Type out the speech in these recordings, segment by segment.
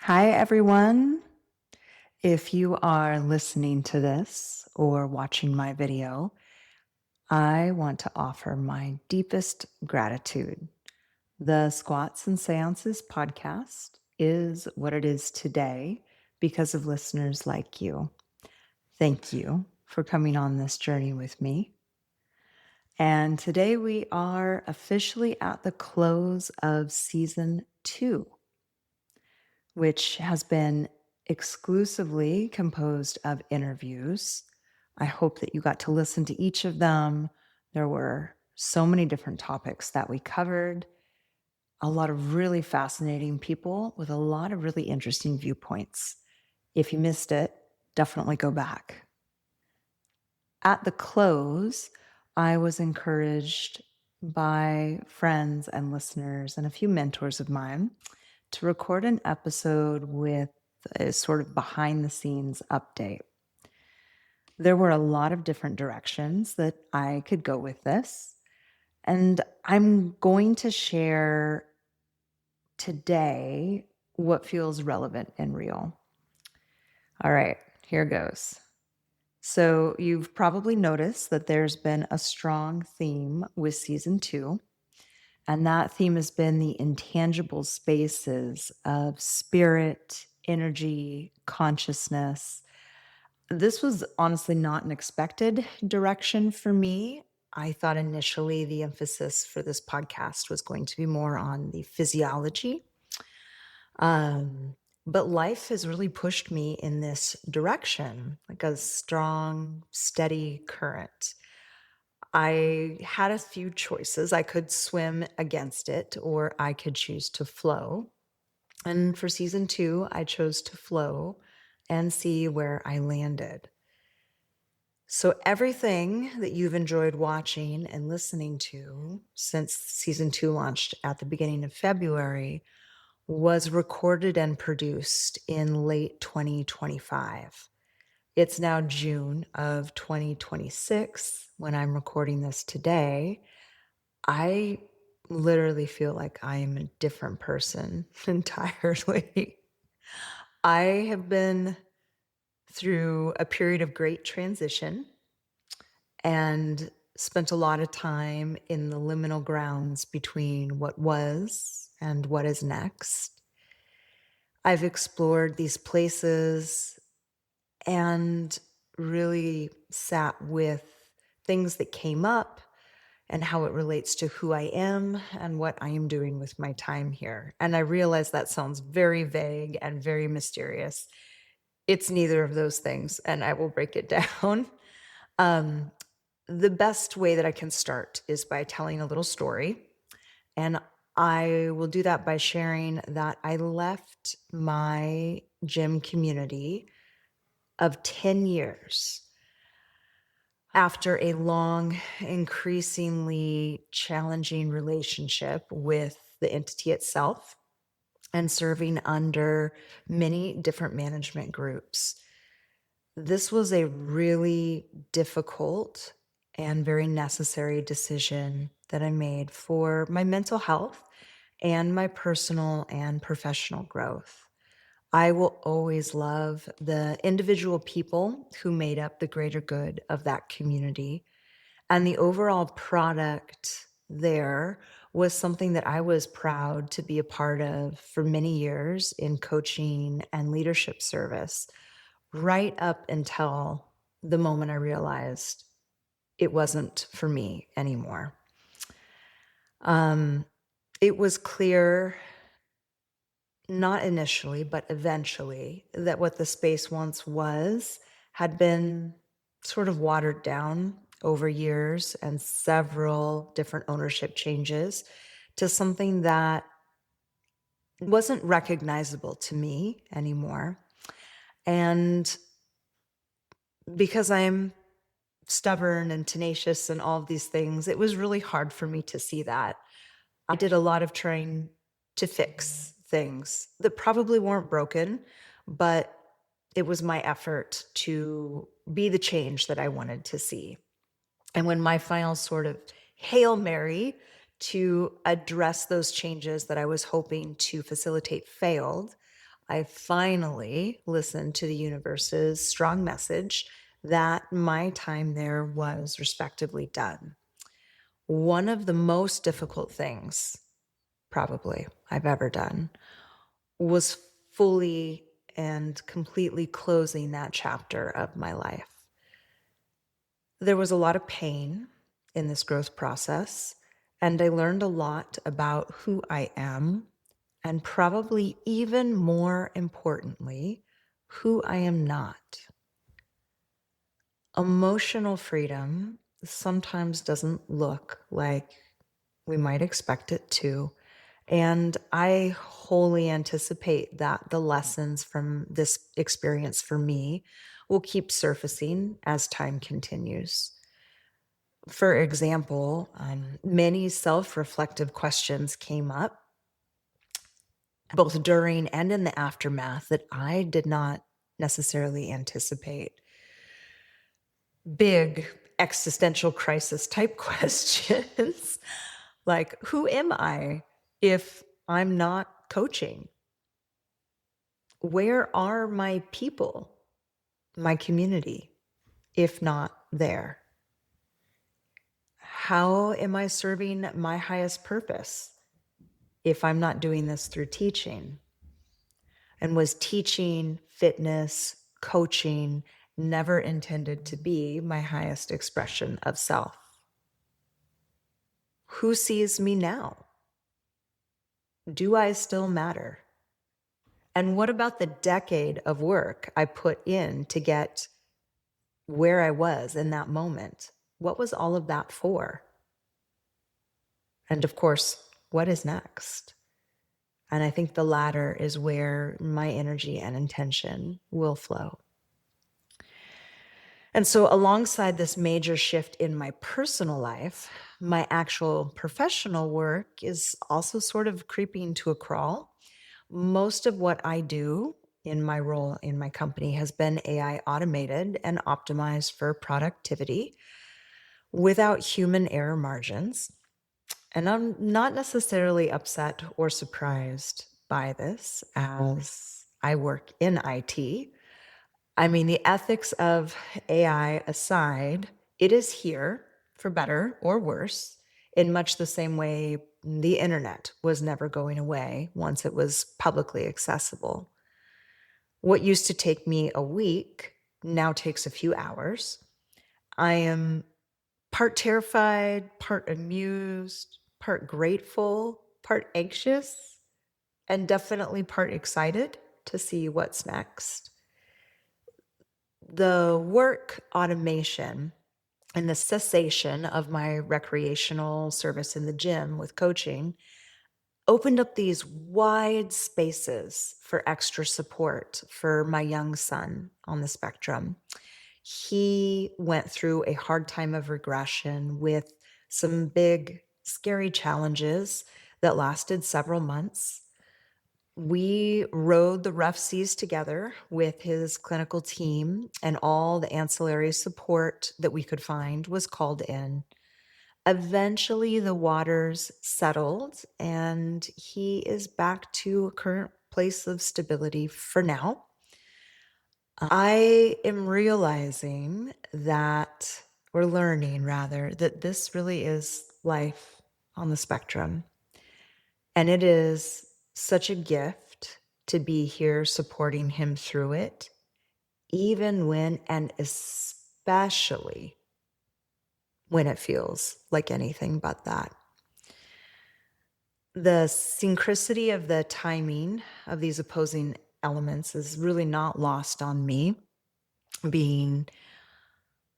Hi, everyone. If you are listening to this or watching my video, I want to offer my deepest gratitude. The Squats and Séances podcast is what it is today because of listeners like you. Thank you for coming on this journey with me. And today we are officially at the close of season 2, which has been exclusively composed of interviews. I hope that you got to listen to each of them. There were so many different topics that we covered, a lot of really fascinating people with a lot of really interesting viewpoints. If you missed it, definitely go back. At the close, I was encouraged by friends and listeners and a few mentors of mine to record an episode with a sort of behind the scenes update. There were a lot of different directions that I could go with this, and I'm going to share today what feels relevant and real. All right, here goes. So, you've probably noticed that there's been a strong theme with season 2. And that theme has been the intangible spaces of spirit, energy, consciousness. This was honestly not an expected direction for me. I thought initially the emphasis for this podcast was going to be more on the physiology. Um, but life has really pushed me in this direction, like a strong, steady current. I had a few choices. I could swim against it or I could choose to flow. And for season 2, I chose to flow and see where I landed. So, everything that you've enjoyed watching and listening to since season 2 launched at the beginning of February was recorded and produced in late 2025. It's now June of 2026 when I'm recording this today. I literally feel like I am a different person entirely. I have been through a period of great transition and spent a lot of time in the liminal grounds between what was and what is next. I've explored these places and really sat with things that came up and how it relates to who I am and what I am doing with my time here. And I realize that sounds very vague and very mysterious. It's neither of those things, and I will break it down. Um, the best way that I can start is by telling a little story. And I will do that by sharing that I left my gym community of 10 years after a long, increasingly challenging relationship with the entity itself and serving under many different management groups. This was a really difficult and very necessary decision that I made for my mental health and my personal and professional growth. I will always love the individual people who made up the greater good of that community. And the overall product there was something that I was proud to be a part of for many years in coaching and leadership service, right up until the moment I realized it wasn't for me anymore. Um, it was clear, not initially, but eventually, that what the space once was had been sort of watered down over years and several different ownership changes to something that wasn't recognizable to me anymore. And because I'm stubborn and tenacious and all of these things, it was really hard for me to see that. I did a lot of trying to fix things that probably weren't broken, but it was my effort to be the change that I wanted to see. And when my final sort of Hail Mary to address those changes that I was hoping to facilitate failed, I finally listened to the universe's strong message that my time there was respectively done. One of the most difficult things, probably, I've ever done was fully and completely closing that chapter of my life. There was a lot of pain in this growth process, and I learned a lot about who I am, and probably even more importantly, who I am not. Emotional freedom sometimes doesn't look like we might expect it to. And I wholly anticipate that the lessons from this experience for me will keep surfacing as time continues. For example, many self reflective questions came up both during and in the aftermath that I did not necessarily anticipate. Big existential crisis type questions like, who am I if I'm not coaching? Where are my people, my community, if not there? How am I serving my highest purpose if I'm not doing this through teaching? And was teaching, fitness, coaching never intended to be my highest expression of self? Who sees me now? Do I still matter? And what about the decade of work I put in to get where I was in that moment? What was all of that for? And of course, what is next? And I think the latter is where my energy and intention will flow. And so, alongside this major shift in my personal life, my actual professional work is also sort of creeping to a crawl. Most of what I do in my role in my company has been AI automated and optimized for productivity without human error margins. And I'm not necessarily upset or surprised by this as I work in IT. I mean, the ethics of AI aside, it is here for better or worse, in much the same way the internet was never going away once it was publicly accessible. What used to take me a week now takes a few hours. I am part terrified, part amused, part grateful, part anxious, and definitely part excited to see what's next. The work automation and the cessation of my recreational service in the gym with coaching opened up these wide spaces for extra support for my young son on the spectrum. He went through a hard time of regression with some big, scary challenges that lasted several months. We rode the rough seas together with his clinical team, and all the ancillary support that we could find was called in. Eventually, the waters settled, and he is back to a current place of stability for now. I am realizing that, or learning rather, that this really is life on the spectrum. And it is such a gift to be here supporting him through it, even when and especially when it feels like anything but that. The synchronicity of the timing of these opposing elements is really not lost on me. Being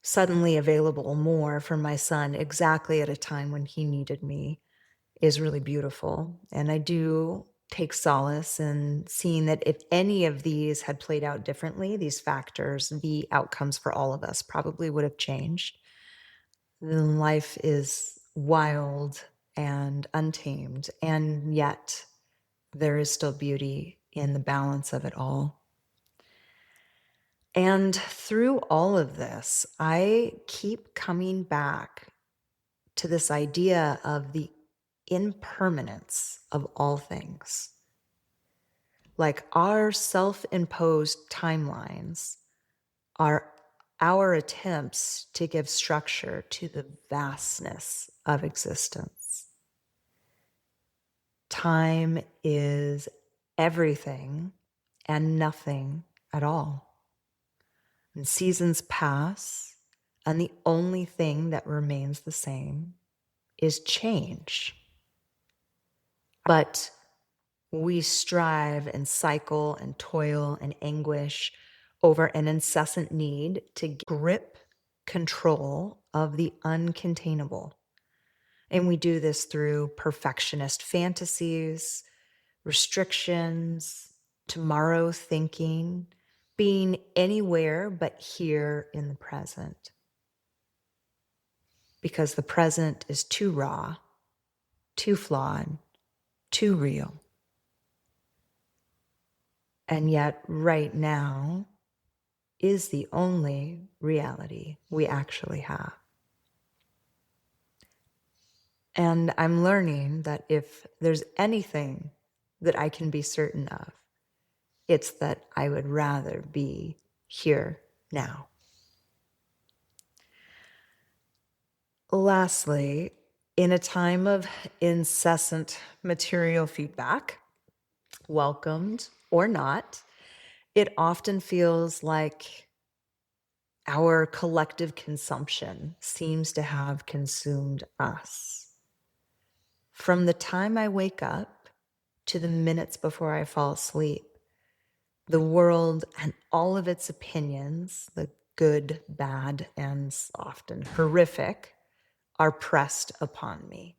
suddenly available more for my son exactly at a time when he needed me is really beautiful. And I do take solace in seeing that if any of these had played out differently, these factors, the outcomes for all of us probably would have changed. Then life is wild and untamed, and yet there is still beauty in the balance of it all. And through all of this, I keep coming back to this idea of the impermanence of all things. Like our self-imposed timelines are our attempts to give structure to the vastness of existence. Time is everything and nothing at all. And seasons pass, and the only thing that remains the same is change. But we strive and cycle and toil and anguish over an incessant need to grip control of the uncontainable. And we do this through perfectionist fantasies, restrictions, tomorrow thinking, being anywhere but here in the present. Because the present is too raw, too flawed, too real. And yet, right now is the only reality we actually have. And I'm learning that if there's anything that I can be certain of, it's that I would rather be here now. Lastly, in a time of incessant material feedback, welcomed or not, it often feels like our collective consumption seems to have consumed us. From the time I wake up to the minutes before I fall asleep, the world and all of its opinions, the good, bad, and often horrific, are pressed upon me.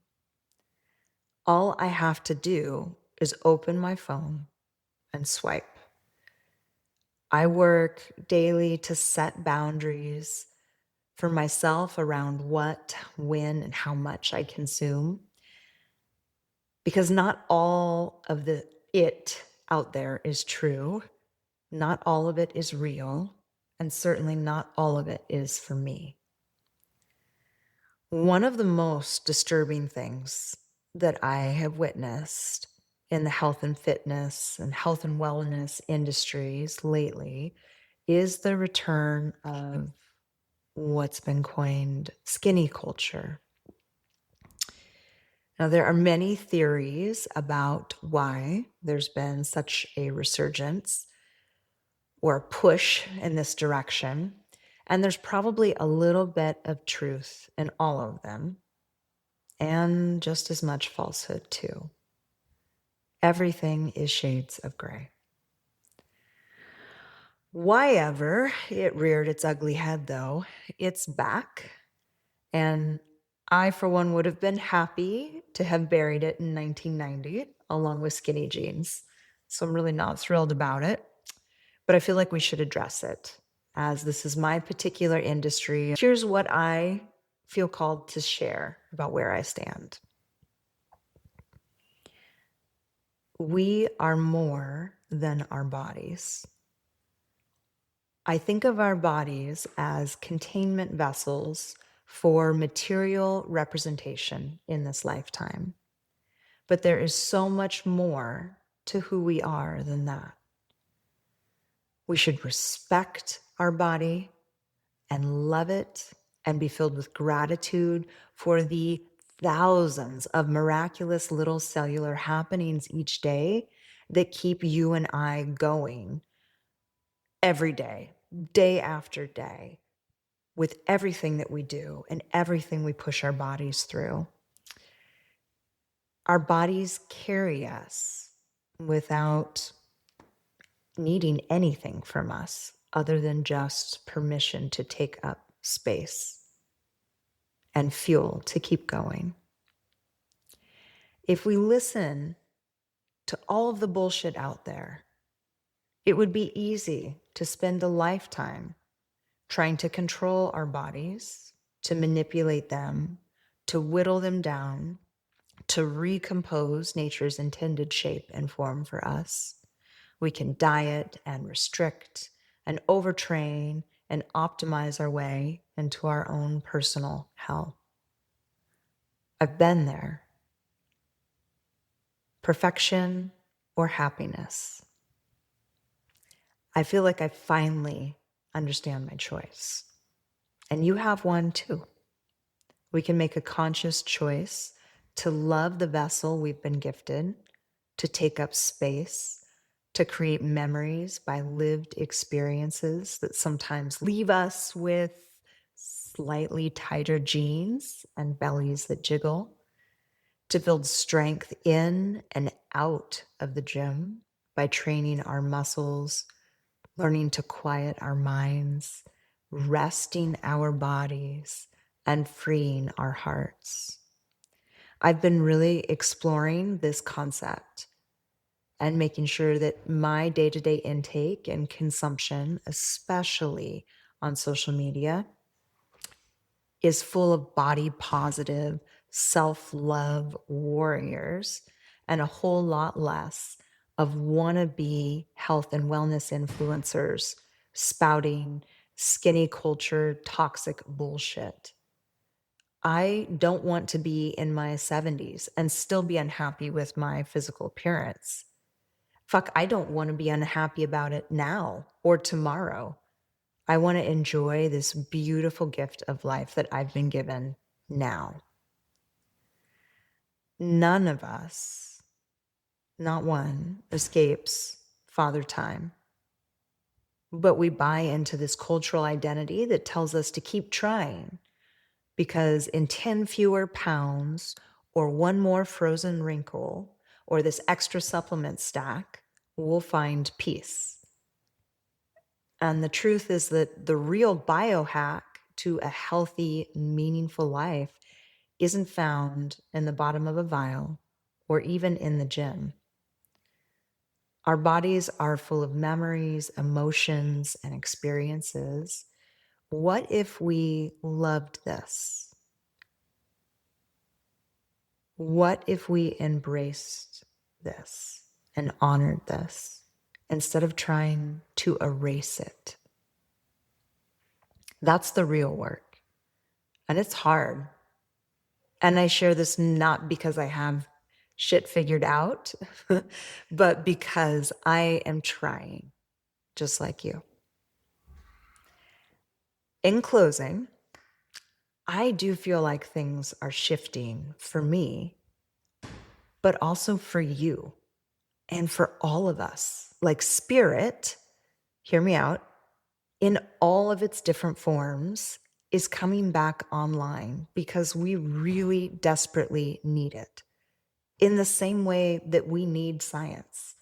All I have to do is open my phone and swipe. I work daily to set boundaries for myself around what, when, and how much I consume. Because not all of the it out there is true. Not all of it is real. And certainly not all of it is for me. One of the most disturbing things that I have witnessed in the health and fitness and health and wellness industries lately is the return of what's been coined skinny culture. Now, there are many theories about why there's been such a resurgence or push in this direction, and there's probably a little bit of truth in all of them, and just as much falsehood too. Everything is shades of gray. Why ever it reared its ugly head, though, it's back. And I, for one, would have been happy to have buried it in 1990 along with skinny jeans. So I'm really not thrilled about it. But I feel like we should address it, as this is my particular industry. Here's what I feel called to share about where I stand. We are more than our bodies. I think of our bodies as containment vessels for material representation in this lifetime. But there is so much more to who we are than that. We should respect our body and love it and be filled with gratitude for the thousands of miraculous little cellular happenings each day that keep you and I going every day, day after day, with everything that we do and everything we push our bodies through. Our bodies carry us without needing anything from us other than just permission to take up space and fuel to keep going. If we listen to all of the bullshit out there, it would be easy to spend a lifetime trying to control our bodies, to manipulate them, to whittle them down, to recompose nature's intended shape and form for us. We can diet and restrict and overtrain and optimize our way into our own personal hell. I've been there. Perfection or happiness. I feel like I finally understand my choice. And you have one too. We can make a conscious choice to love the vessel we've been gifted, to take up space, to create memories by lived experiences that sometimes leave us with slightly tighter jeans and bellies that jiggle, to build strength in and out of the gym by training our muscles, learning to quiet our minds, resting our bodies, and freeing our hearts. I've been really exploring this concept and making sure that my day-to-day intake and consumption, especially on social media, is full of body positive, self-love warriors and a whole lot less of wannabe health and wellness influencers spouting skinny culture, toxic bullshit. I don't want to be in my 70s and still be unhappy with my physical appearance. Fuck, I don't want to be unhappy about it now or tomorrow. I want to enjoy this beautiful gift of life that I've been given now. None of us, not one, escapes father time. But we buy into this cultural identity that tells us to keep trying because in 10 fewer pounds or one more frozen wrinkle or this extra supplement stack, we'll find peace. And the truth is that the real biohack to a healthy, meaningful life isn't found in the bottom of a vial or even in the gym. Our bodies are full of memories, emotions, and experiences. What if we loved this? What if we embraced this and honored this instead of trying to erase it? That's the real work. And it's hard. And I share this not because I have shit figured out, but because I am trying, just like you. In closing, I do feel like things are shifting for me, but also for you and for all of us. Like spirit, hear me out, in all of its different forms is coming back online because we really desperately need it. In the same way that we need science.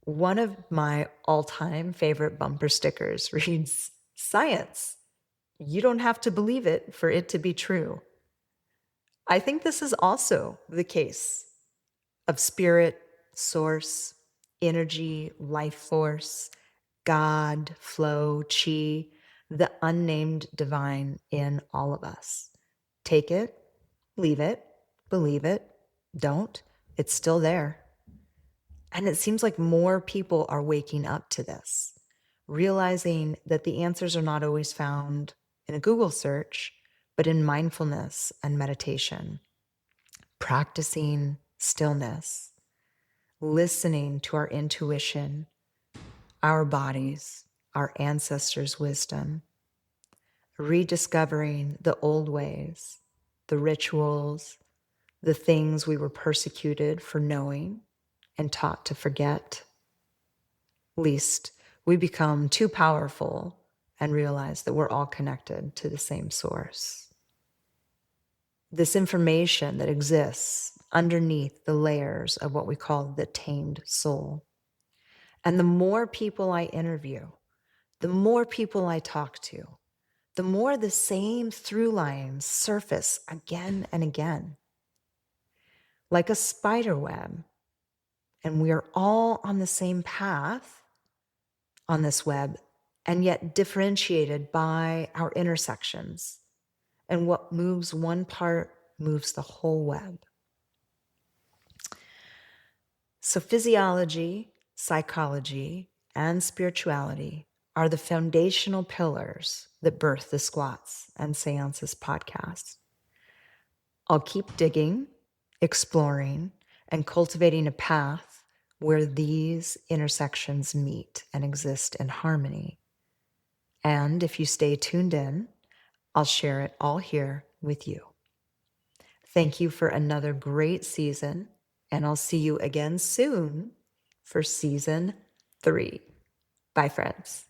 One of my all-time favorite bumper stickers reads, "Science. You don't have to believe it for it to be true." I think this is also the case of spirit, source, energy, life force, God, flow, chi, the unnamed divine in all of us. Take it, leave it, believe it, don't. It's still there. And it seems like more people are waking up to this, realizing that the answers are not always found in a Google search, but in mindfulness and meditation, practicing stillness, listening to our intuition, our bodies, our ancestors' wisdom, rediscovering the old ways, the rituals, the things we were persecuted for knowing and taught to forget. Least we become too powerful and realize that we're all connected to the same source. This information that exists underneath the layers of what we call the tamed soul. And the more people I interview, the more people I talk to, the more the same through lines surface again and again. Like a spider web. And we are all on the same path on this web, and yet differentiated by our intersections. And what moves one part moves the whole web. So physiology, psychology, and spirituality are the foundational pillars that birth the Squats and Séances podcast. I'll keep digging, exploring, and cultivating a path where these intersections meet and exist in harmony. And if you stay tuned in, I'll share it all here with you. Thank you for another great season, and I'll see you again soon for season 3. Bye, friends.